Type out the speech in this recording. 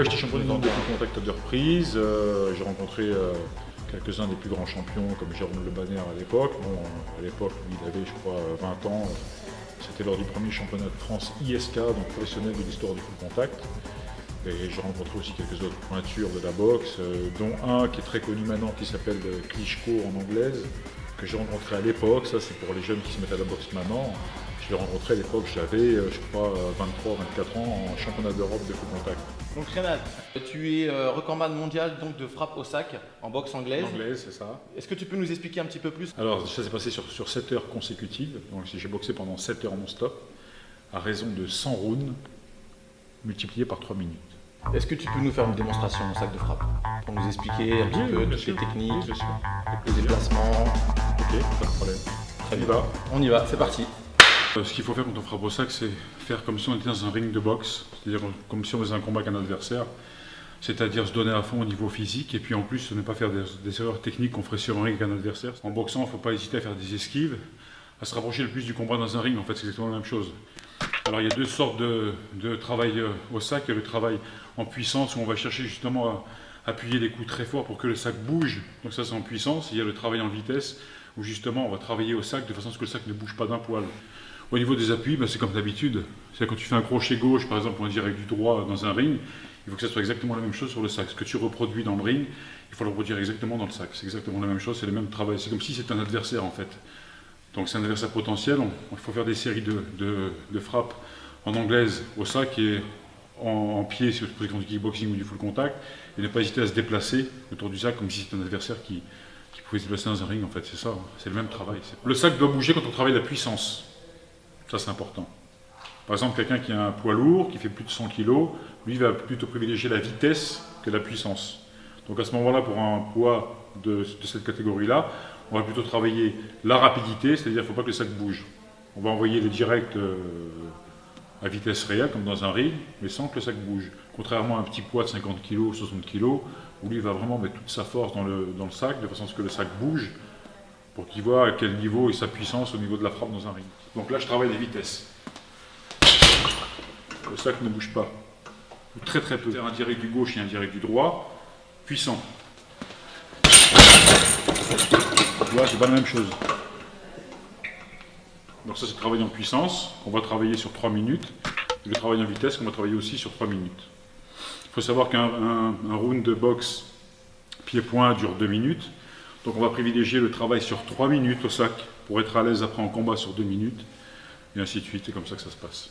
J'étais champion du monde de full contact à deux reprises. J'ai rencontré quelques-uns des plus grands champions comme Jérôme Le Banner à l'époque. Bon, à l'époque, lui, il avait, je crois, 20 ans. C'était lors du premier championnat de France ISK, donc professionnel de l'histoire du full contact. Et j'ai rencontré aussi quelques autres pointures de la boxe, dont un qui est très connu maintenant, qui s'appelle Klitschko en anglaise, que j'ai rencontré à l'époque. Ça, c'est pour les jeunes qui se mettent à la boxe maintenant. Je l'ai rencontré à l'époque, j'avais, je crois, 23-24 ans en championnat d'Europe de full contact. Donc Reynald, tu es recordman mondial donc, de frappe au sac en boxe anglaise. Anglaise, c'est ça. Est-ce que tu peux nous expliquer un petit peu plus? Alors, ça s'est passé sur 7 heures consécutives. Donc, j'ai boxé pendant 7 heures non-stop, à raison de 100 rounds, multipliés par 3 minutes. Est-ce que tu peux nous faire une démonstration au sac de frappe pour nous expliquer un petit peu toutes les techniques, les déplacements? Ok, pas de problème. Très bien. On y va, c'est parti. Ce qu'il faut faire quand on frappe au sac, c'est faire comme si on était dans un ring de boxe, c'est-à-dire comme si on faisait un combat avec un adversaire, c'est-à-dire se donner à fond au niveau physique et puis en plus ne pas faire des erreurs techniques qu'on ferait sur un ring avec un adversaire. En boxant, il ne faut pas hésiter à faire des esquives, à se rapprocher le plus du combat dans un ring, en fait c'est exactement la même chose. Alors il y a deux sortes de travail au sac, il y a le travail en puissance où on va chercher justement à appuyer des coups très forts pour que le sac bouge, donc ça c'est en puissance. Il y a le travail en vitesse où justement on va travailler au sac de façon à ce que le sac ne bouge pas d'un poil. Au niveau des appuis, c'est comme d'habitude. C'est quand tu fais un crochet gauche, par exemple, on dirait avec du droit dans un ring, il faut que ça soit exactement la même chose sur le sac. Ce que tu reproduis dans le ring, il faut le reproduire exactement dans le sac. C'est exactement la même chose, c'est le même travail. C'est comme si c'était un adversaire en fait. Donc c'est un adversaire potentiel. Il faut faire des séries de frappes en anglaise au sac et en pied, si c'est du kickboxing ou du full contact, et ne pas hésiter à se déplacer autour du sac comme si c'était un adversaire qui pouvait se déplacer dans un ring. En fait, c'est ça, c'est le même travail. Le sac doit bouger quand on travaille la puissance. Ça, c'est important. Par exemple, quelqu'un qui a un poids lourd, qui fait plus de 100 kg, lui va plutôt privilégier la vitesse que la puissance. Donc à ce moment-là, pour un poids de cette catégorie-là, on va plutôt travailler la rapidité, c'est-à-dire qu'il ne faut pas que le sac bouge. On va envoyer les directs à vitesse réelle, comme dans un ring, mais sans que le sac bouge. Contrairement à un petit poids de 50 kg, 60 kg, où lui va vraiment mettre toute sa force dans le sac, de façon à ce que le sac bouge, pour qu'il voit à quel niveau est sa puissance au niveau de la frappe dans un ring. Donc là, je travaille les vitesses. Le sac ne bouge pas, ou très très peu. Un direct du gauche et un direct du droit, puissant. Tu vois, c'est pas la même chose. Donc ça, c'est le travail en puissance, qu'on va travailler sur 3 minutes, et le travail en vitesse, qu'on va travailler aussi sur 3 minutes. Il faut savoir qu'un round de boxe pied-point dure 2 minutes, donc on va privilégier le travail sur 3 minutes au sac pour être à l'aise après en combat sur 2 minutes, et ainsi de suite, c'est comme ça que ça se passe.